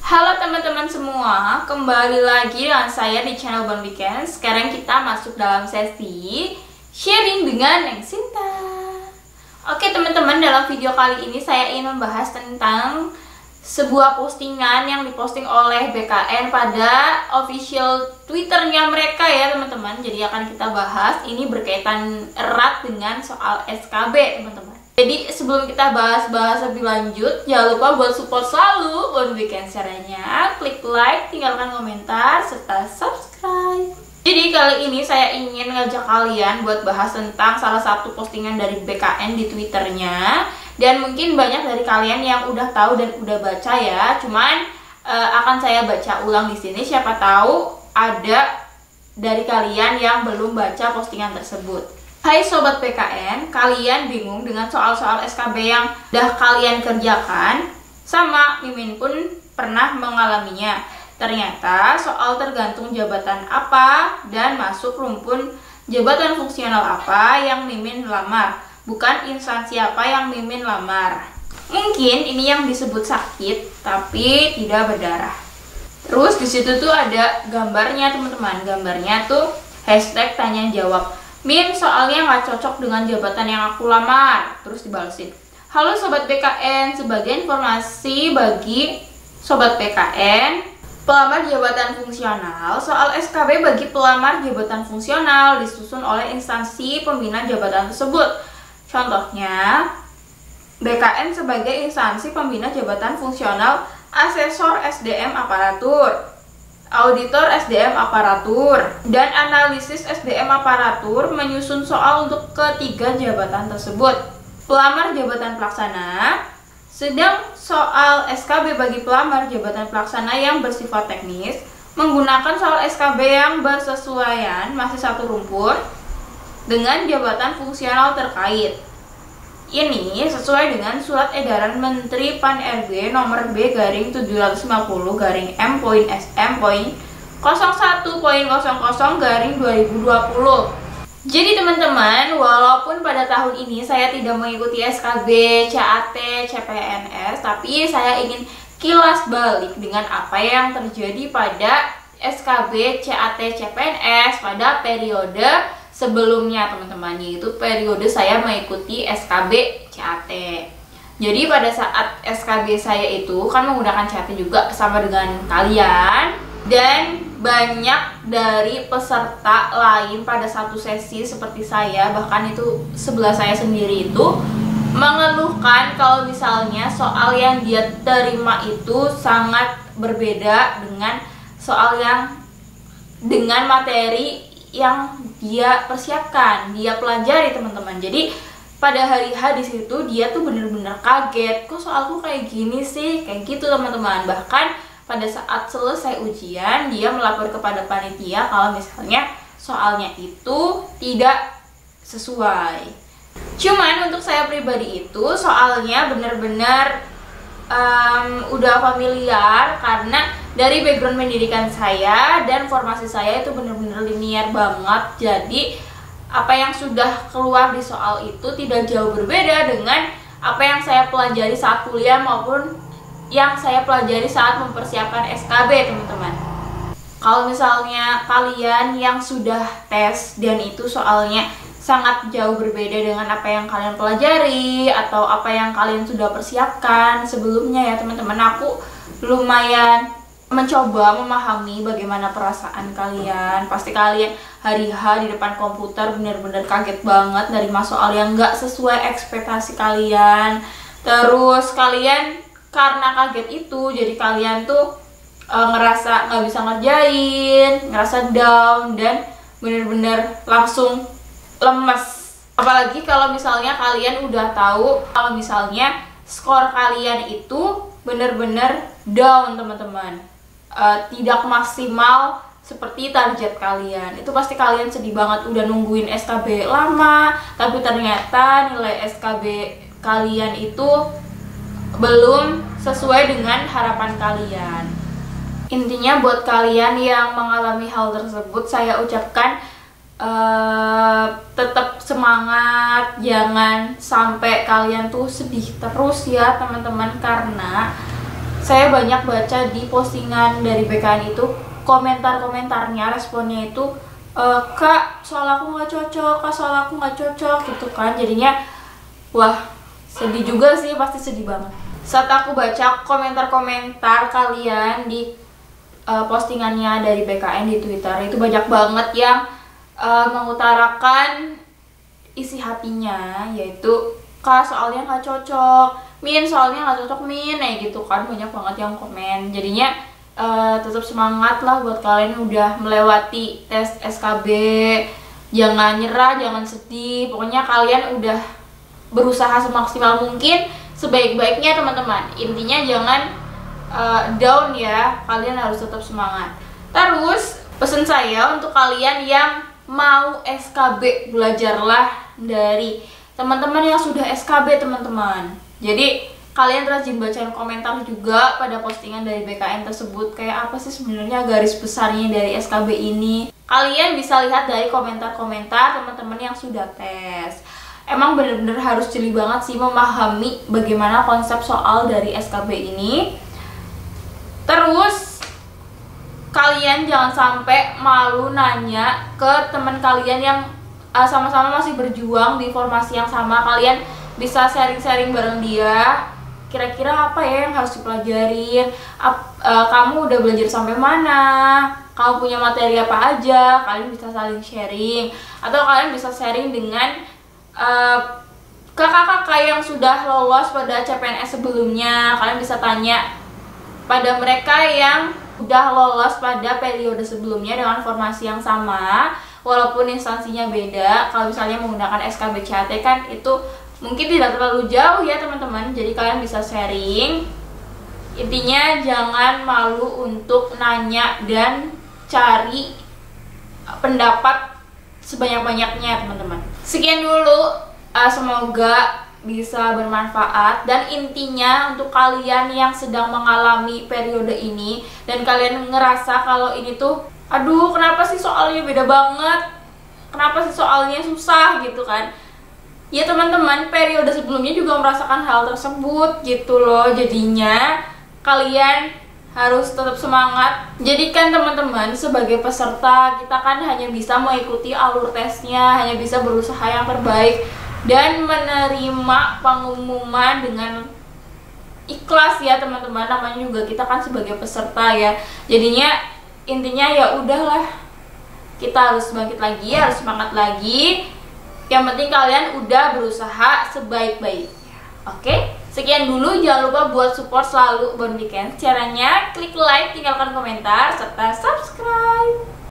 Halo teman-teman semua, kembali lagi dengan saya di channel Bon Weekend. Sekarang kita masuk dalam sesi sharing dengan Neng Sinta. Oke teman-teman, dalam video kali ini saya ingin membahas tentang sebuah postingan yang diposting oleh BKN pada official Twitternya mereka ya teman-teman. Jadi akan kita bahas, ini berkaitan erat dengan soal SKB teman-teman. Jadi sebelum kita bahas lebih lanjut, jangan lupa buat support selalu Bon Weekend caranya. Klik like, tinggalkan komentar, serta subscribe. Jadi kali ini saya ingin ngajak kalian buat bahas tentang salah satu postingan dari BKN di Twitternya. Dan mungkin banyak dari kalian yang udah tahu dan udah baca ya. Cuman akan saya baca ulang di sini. Siapa tahu ada dari kalian yang belum baca postingan tersebut. Hai Sobat PKN, kalian bingung dengan soal-soal SKB yang udah kalian kerjakan? Sama, Mimin pun pernah mengalaminya. Ternyata soal tergantung jabatan apa dan masuk rumpun jabatan fungsional apa yang Mimin lamar, bukan instansi apa yang Mimin lamar. Mungkin ini yang disebut sakit, tapi tidak berdarah. Terus disitu tuh ada gambarnya teman-teman. Gambarnya tuh hashtag tanya jawab. Min, soalnya nggak cocok dengan jabatan yang aku lamar. Terus dibalesin, halo Sobat PKN, sebagai informasi bagi Sobat PKN, pelamar jabatan fungsional, soal SKB bagi pelamar jabatan fungsional disusun oleh instansi pembina jabatan tersebut. Contohnya, BKN sebagai instansi pembina jabatan fungsional, asesor SDM aparatur, auditor SDM aparatur, dan analisis SDM aparatur menyusun soal untuk ketiga jabatan tersebut. Pelamar jabatan pelaksana, sedang soal SKB bagi pelamar jabatan pelaksana yang bersifat teknis menggunakan soal SKB yang bersesuaian masih satu rumpun dengan jabatan fungsional terkait. Ini sesuai dengan Surat Edaran Menteri Pan-RB nomor B/750/M.SM.01.00/2020. Jadi teman-teman, walaupun pada tahun ini saya tidak mengikuti SKB, CAT, CPNS, tapi saya ingin kilas balik dengan apa yang terjadi pada SKB, CAT, CPNS pada periode sebelumnya teman-teman, yaitu periode saya mengikuti SKB CAT. Jadi pada saat SKB saya itu kan menggunakan CAT juga sama dengan kalian, dan banyak dari peserta lain pada satu sesi seperti saya, bahkan itu sebelah saya sendiri itu mengeluhkan kalau misalnya soal yang dia terima itu sangat berbeda dengan soal yang dengan materi yang dia persiapkan, dia pelajari teman-teman. Jadi pada hari H di situ dia tuh bener-bener kaget, kok soalku kayak gini sih, kayak gitu teman-teman. Bahkan pada saat selesai ujian dia melapor kepada panitia kalau misalnya soalnya itu tidak sesuai. Cuman untuk saya pribadi itu soalnya bener-bener udah familiar karena dari background pendidikan saya dan formasi saya itu benar-benar linear banget. Jadi apa yang sudah keluar di soal itu tidak jauh berbeda dengan apa yang saya pelajari saat kuliah maupun yang saya pelajari saat mempersiapkan SKB teman-teman. Kalau misalnya kalian yang sudah tes dan itu soalnya sangat jauh berbeda dengan apa yang kalian pelajari atau apa yang kalian sudah persiapkan sebelumnya ya teman-teman, aku lumayan mencoba memahami bagaimana perasaan kalian. Pasti kalian hari H di depan komputer bener-bener kaget banget dari soal yang nggak sesuai ekspektasi kalian. Terus kalian karena kaget itu jadi kalian tuh ngerasa nggak bisa ngerjain, ngerasa down, dan bener-bener langsung lemes. Apalagi kalau misalnya kalian udah tahu kalau misalnya skor kalian itu bener-bener down teman-teman, tidak maksimal seperti target kalian. Itu pasti kalian sedih banget, udah nungguin SKB lama tapi ternyata nilai SKB kalian itu belum sesuai dengan harapan kalian. Intinya buat kalian yang mengalami hal tersebut, saya ucapkan tetap semangat, jangan sampai kalian tuh sedih terus ya teman-teman, karena saya banyak baca di postingan dari BKN itu, komentar-komentarnya, responnya itu, Kak, soal aku nggak cocok, Kak, soal aku nggak cocok, gitu kan. Jadinya, wah, sedih juga sih, pasti sedih banget. Saat aku baca komentar-komentar kalian di postingannya dari BKN di Twitter, itu banyak banget yang mengutarakan isi hatinya, yaitu, Kak, soalnya nggak cocok, Min, soalnya nggak cocok, Min, gitu kan. Banyak banget yang komen. Jadinya tetap semangat lah buat kalian yang udah melewati tes SKB. Jangan nyerah, jangan sedih. Pokoknya kalian udah berusaha semaksimal mungkin, sebaik-baiknya teman-teman. Intinya jangan down ya, kalian harus tetap semangat. Terus pesan saya untuk kalian yang mau SKB, belajarlah dari teman-teman yang sudah SKB, teman-teman. Jadi kalian rajin bacain komentar juga pada postingan dari BKN tersebut, kayak apa sih sebenarnya garis besarnya dari SKB ini. Kalian bisa lihat dari komentar-komentar teman-teman yang sudah tes. Emang bener-bener harus jeli banget sih memahami bagaimana konsep soal dari SKB ini. Terus kalian jangan sampai malu nanya ke teman kalian yang sama-sama masih berjuang di formasi yang sama. Kalian bisa sharing-sharing bareng dia, kira-kira apa ya yang harus dipelajarin, kamu udah belajar sampai mana, kamu punya materi apa aja. Kalian bisa saling sharing, atau kalian bisa sharing dengan kakak-kakak yang sudah lolos pada CPNS sebelumnya. Kalian bisa tanya pada mereka yang udah lolos pada periode sebelumnya dengan formasi yang sama, walaupun instansinya beda. Kalau misalnya menggunakan SKB CAT kan itu mungkin tidak terlalu jauh ya teman-teman, jadi kalian bisa sharing. Intinya jangan malu untuk nanya dan cari pendapat sebanyak-banyaknya teman-teman. Sekian dulu, semoga bisa bermanfaat. Dan intinya untuk kalian yang sedang mengalami periode ini dan kalian ngerasa kalau ini tuh, aduh kenapa sih soalnya beda banget, kenapa sih soalnya susah gitu kan. Ya teman-teman, periode sebelumnya juga merasakan hal tersebut gitu loh. Jadinya kalian harus tetap semangat. Jadikan teman-teman sebagai peserta, kita kan hanya bisa mengikuti alur tesnya, hanya bisa berusaha yang terbaik dan menerima pengumuman dengan ikhlas ya teman-teman. Namanya juga kita kan sebagai peserta ya. Jadinya intinya ya udahlah, kita harus bangkit lagi, harus semangat lagi. Yang penting kalian udah berusaha sebaik-baiknya. Oke? Sekian dulu, jangan lupa buat support selalu Born Weekend. Caranya klik like, tinggalkan komentar, serta subscribe.